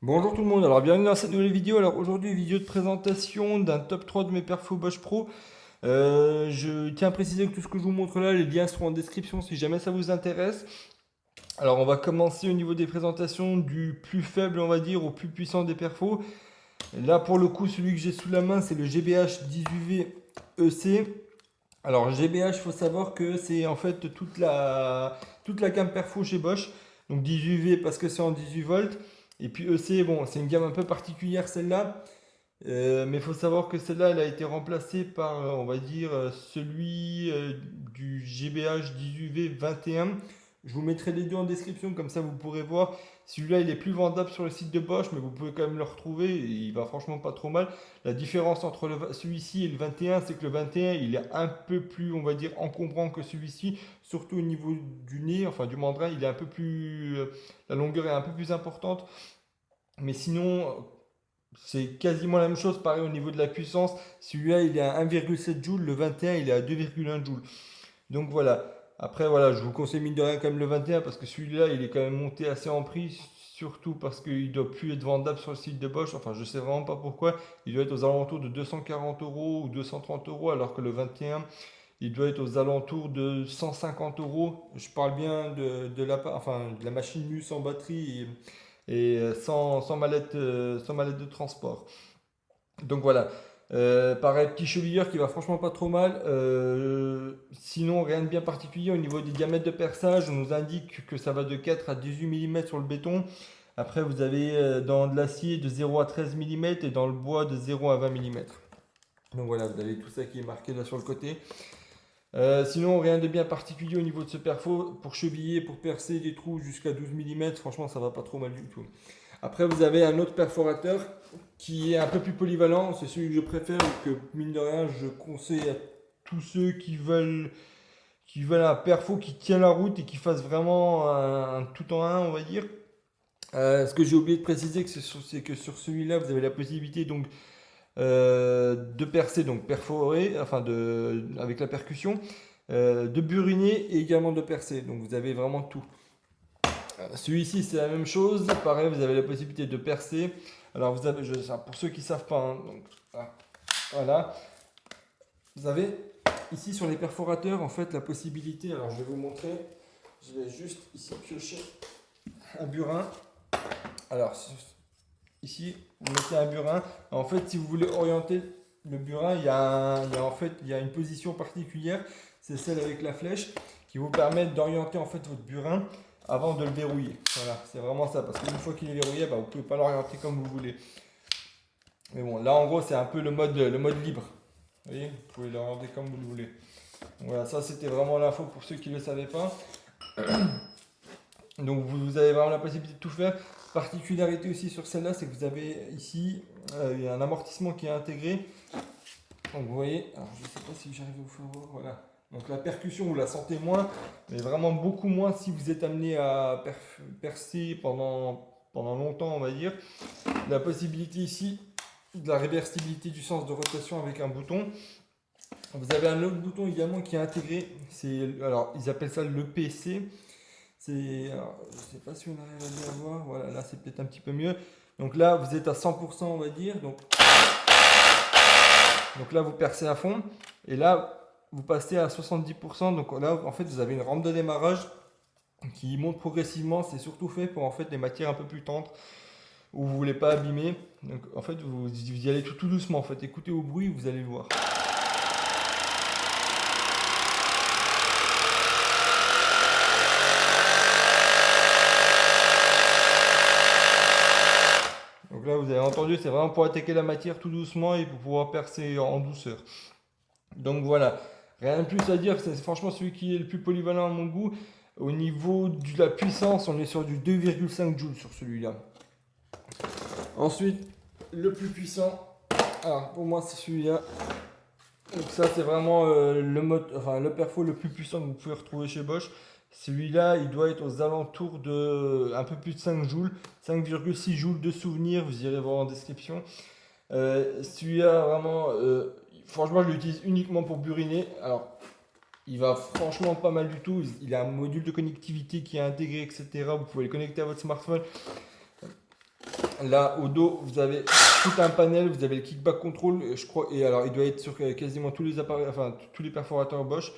Bonjour tout le monde, alors bienvenue dans cette nouvelle vidéo. Alors aujourd'hui, vidéo de présentation d'un top 3 de mes perfos Bosch Pro. Je tiens à préciser que tout ce que je vous montre là, les liens seront en description si jamais ça vous intéresse. Alors on va commencer au niveau des présentations du plus faible on va dire au plus puissant des perfos. Là pour le coup, celui que j'ai sous la main c'est le GBH 18V EC. Alors GBH, il faut savoir que c'est en fait toute la gamme perfo chez Bosch. Donc 18V parce que c'est en 18 volts. Et puis EC, bon, c'est une gamme un peu particulière celle-là. Mais il faut savoir que celle-là, elle a été remplacée par, on va dire, celui du GBH 18V 21. Je vous mettrai les deux en description, comme ça vous pourrez voir. Celui-là, il est plus vendable sur le site de Bosch, mais vous pouvez quand même le retrouver. Et il va franchement pas trop mal. La différence entre celui-ci et le 21, c'est que le 21, il est un peu plus, on va dire, encombrant que celui-ci, surtout au niveau du nez, enfin du mandrin, il est un peu plus, la longueur est un peu plus importante. Mais sinon, c'est quasiment la même chose, pareil au niveau de la puissance. Celui-là, il est à 1,7 joules, le 21, il est à 2,1 joules. Donc voilà. Après, voilà, je vous conseille mine de rien quand même le 21 parce que celui-là, il est quand même monté assez en prix, surtout parce qu'il doit plus être vendable sur le site de Bosch. Enfin, je sais vraiment pas pourquoi. Il doit être aux alentours de 240 euros ou 230 euros, alors que le 21, il doit être aux alentours de 150 euros. Je parle bien de la machine nue sans batterie et sans mallette de transport. Donc voilà. Pareil, petit chevilleur qui va franchement pas trop mal. Sinon, rien de bien particulier au niveau des diamètres de perçage. On nous indique que ça va de 4 à 18 mm sur le béton. Après, vous avez dans de l'acier de 0 à 13 mm et dans le bois de 0 à 20 mm. Donc voilà, vous avez tout ça qui est marqué là sur le côté. Sinon, rien de bien particulier au niveau de ce perfo. Pour cheviller, pour percer des trous jusqu'à 12 mm, franchement, ça va pas trop mal du tout. Après, vous avez un autre perforateur qui est un peu plus polyvalent. C'est celui que je préfère et que, mine de rien, je conseille à tous ceux qui veulent un perfo qui tient la route et qui fasse vraiment un tout en un, on va dire. Ce que j'ai oublié de préciser, c'est que sur celui-là, vous avez la possibilité donc de percer, donc perforer, enfin avec la percussion, de buriner et également de percer. Donc vous avez vraiment tout. Celui-ci, c'est la même chose. Pareil, vous avez la possibilité de percer. Alors, vous avez, pour ceux qui ne savent pas, hein, donc, voilà. Vous avez ici sur les perforateurs, en fait, la possibilité. Alors, je vais vous montrer. Je vais juste ici piocher un burin. Alors, ici, vous mettez un burin. En fait, si vous voulez orienter le burin, il y a une position particulière. C'est celle avec la flèche qui vous permet d'orienter en fait votre burin avant de le verrouiller. Voilà, c'est vraiment ça. Parce qu'une fois qu'il est verrouillé, bah, vous ne pouvez pas l'orienter comme vous voulez. Mais bon, là en gros, c'est un peu le mode libre. Vous voyez, vous pouvez l'orienter comme vous le voulez. Voilà, ça c'était vraiment l'info pour ceux qui ne le savaient pas. Donc vous avez vraiment la possibilité de tout faire. Particularité aussi sur celle-là, c'est que vous avez ici il y a un amortissement qui est intégré. Donc vous voyez, alors je ne sais pas si j'arrive à vous faire voir, voilà. Donc la percussion, vous la sentez moins, mais vraiment beaucoup moins si vous êtes amené à percer pendant longtemps, on va dire. La possibilité ici de la réversibilité du sens de rotation avec un bouton. Vous avez un autre bouton également qui est intégré. Alors ils appellent ça le PC. Alors, je ne sais pas si on arrive à bien voir. Voilà, là c'est peut-être un petit peu mieux. Donc là, vous êtes à 100%, on va dire. Donc là, vous percez à fond. Et là, vous passez à 70%. Donc là, en fait, vous avez une rampe de démarrage qui monte progressivement. C'est surtout fait pour en fait des matières un peu plus tendres où vous ne voulez pas abîmer. Donc en fait, vous y allez tout doucement. En fait, écoutez au bruit, vous allez le voir. Donc là, vous avez entendu, c'est vraiment pour attaquer la matière tout doucement et pour pouvoir percer en douceur. Donc voilà, rien de plus à dire, c'est franchement celui qui est le plus polyvalent à mon goût. Au niveau de la puissance, on est sur du 2,5 joules sur celui-là. Ensuite, le plus puissant, alors pour moi c'est celui-là. Donc ça c'est vraiment le perfo le plus puissant que vous pouvez retrouver chez Bosch. Celui-là, il doit être aux alentours de un peu plus de 5 joules, 5,6 joules de souvenir, vous irez voir en description. Celui-là, vraiment, franchement, je l'utilise uniquement pour buriner. Alors, il va franchement pas mal du tout. Il a un module de connectivité qui est intégré, etc. Vous pouvez le connecter à votre smartphone. Là, au dos, vous avez tout un panel, vous avez le kickback control, je crois, et alors il doit être sur quasiment tous les appareils, enfin tous les perforateurs Bosch.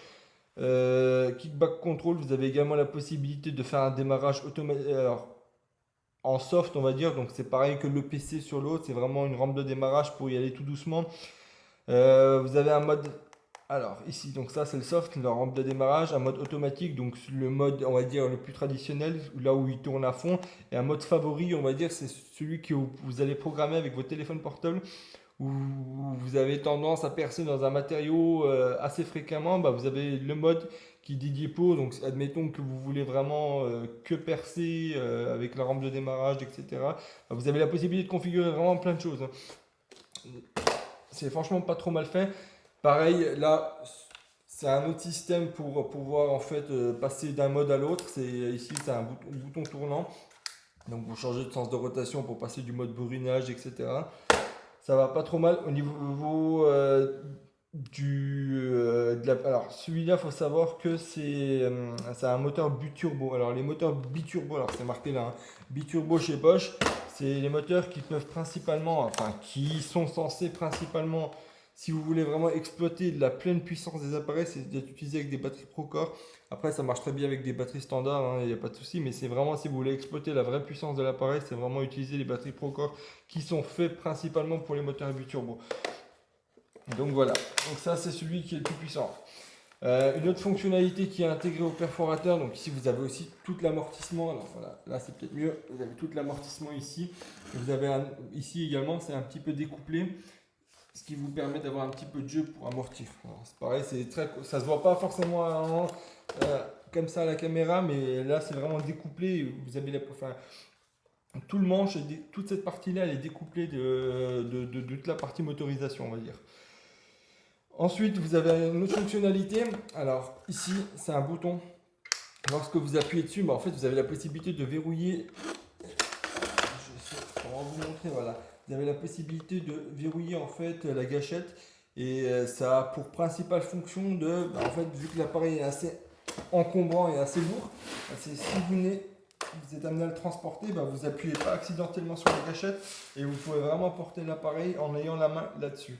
Kickback control, vous avez également la possibilité de faire un démarrage automatique. Alors, en soft, on va dire, donc c'est pareil que le PC sur l'autre, c'est vraiment une rampe de démarrage pour y aller tout doucement. Vous avez un mode, alors ici, donc ça c'est le soft, la rampe de démarrage, un mode automatique, donc le mode, on va dire, le plus traditionnel, là où il tourne à fond, et un mode favori, on va dire, c'est celui que vous allez programmer avec votre téléphone portable, où vous avez tendance à percer dans un matériau assez fréquemment, bah, vous avez le mode qui est dédié pour, donc admettons que vous voulez vraiment que percer avec la rampe de démarrage, etc. Bah, vous avez la possibilité de configurer vraiment plein de choses, hein. C'est franchement pas trop mal fait. Pareil, là, c'est un autre système pour pouvoir en fait passer d'un mode à l'autre. C'est ici, c'est un bouton tournant. Donc vous changez de sens de rotation pour passer du mode bourrinage, etc. Ça va pas trop mal au niveau alors celui-là, il faut savoir que c'est un moteur biturbo. Alors les moteurs biturbo, alors c'est marqué là, hein, biturbo chez Bosch, c'est les moteurs qui peuvent principalement, enfin qui sont censés principalement, si vous voulez vraiment exploiter de la pleine puissance des appareils, c'est d'être utilisé avec des batteries Procore. Après, ça marche très bien avec des batteries standards, hein, il n'y a pas de souci, mais c'est vraiment si vous voulez exploiter la vraie puissance de l'appareil, c'est vraiment utiliser les batteries Procore qui sont faits principalement pour les moteurs biturbo. Donc voilà, donc ça c'est celui qui est le plus puissant. Une autre fonctionnalité qui est intégrée au perforateur, donc ici vous avez aussi tout l'amortissement, alors voilà, là c'est peut-être mieux, vous avez tout l'amortissement ici, vous avez ici également c'est un petit peu découplé, ce qui vous permet d'avoir un petit peu de jeu pour amortir. C'est pareil, ça se voit pas forcément comme ça à la caméra, mais là c'est vraiment découplé, vous avez enfin, tout le manche, toute cette partie-là elle est découplée de toute la partie motorisation, on va dire. Ensuite, vous avez une autre fonctionnalité. Alors, ici, c'est un bouton. Lorsque vous appuyez dessus, bah, en fait, vous avez la possibilité de verrouiller. On va vous montrer, voilà. Vous avez la possibilité de verrouiller en fait la gâchette. Et ça a pour principale fonction de, bah, en fait, vu que l'appareil est assez encombrant et assez lourd, bah, c'est si vous êtes amené à le transporter, bah, vous appuyez pas accidentellement sur la gâchette et vous pouvez vraiment porter l'appareil en ayant la main là-dessus.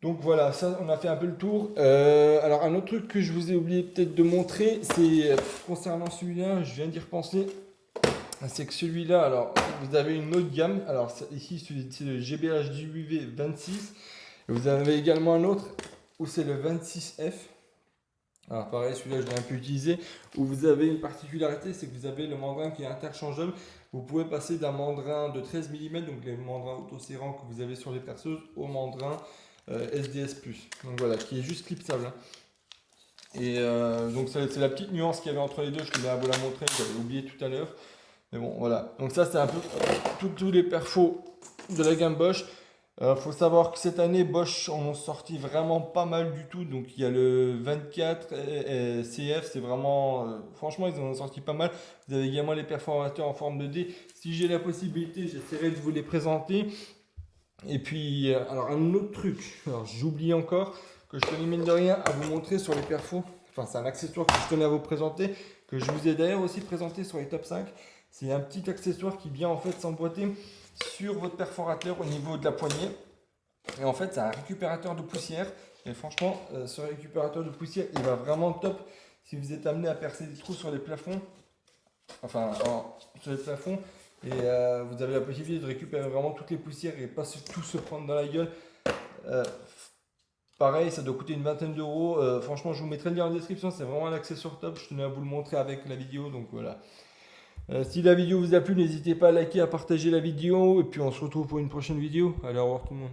Donc voilà, ça on a fait un peu le tour. Alors un autre truc que je vous ai oublié peut-être de montrer, c'est concernant celui-là, je viens d'y repenser, c'est que celui-là, alors vous avez une autre gamme. Alors ici c'est le GBH18 26. Et vous avez également un autre où c'est le 26F. Alors pareil, celui-là je l'ai un peu utilisé. Où vous avez une particularité, c'est que vous avez le mandrin qui est interchangeable. Vous pouvez passer d'un mandrin de 13 mm, donc les mandrins autoserrants que vous avez sur les perceuses, au mandrin SDS+. Donc voilà, qui est juste clipsable, hein. Et donc c'est la petite nuance qu'il y avait entre les deux, je tenais à vous la montrer, j'avais oublié tout à l'heure. Mais bon, voilà. Donc ça, c'est un peu tous les perfos de la gamme Bosch. Faut savoir que cette année, Bosch en ont sorti vraiment pas mal du tout. Donc il y a le 24 CF, c'est vraiment... franchement, ils en ont sorti pas mal. Vous avez également les perforateurs en forme de D. Si j'ai la possibilité, j'essaierai de vous les présenter. Et puis, alors un autre truc, alors j'oublie encore, que je tenais mine de rien à vous montrer sur les perfos. Enfin, c'est un accessoire que je tenais à vous présenter, que je vous ai d'ailleurs aussi présenté sur les top 5. C'est un petit accessoire qui vient en fait s'emboîter sur votre perforateur au niveau de la poignée. Et en fait, c'est un récupérateur de poussière. Et franchement, ce récupérateur de poussière, il va vraiment top si vous êtes amené à percer des trous sur les plafonds. Enfin, sur les plafonds. Et vous avez la possibilité de récupérer vraiment toutes les poussières et pas tout se prendre dans la gueule. Pareil, ça doit coûter une vingtaine d'euros. Franchement, je vous mettrai le lien en description. C'est vraiment un accessoire top. Je tenais à vous le montrer avec la vidéo. Donc voilà. Si la vidéo vous a plu, n'hésitez pas à liker, à partager la vidéo. Et puis on se retrouve pour une prochaine vidéo. Allez, au revoir tout le monde.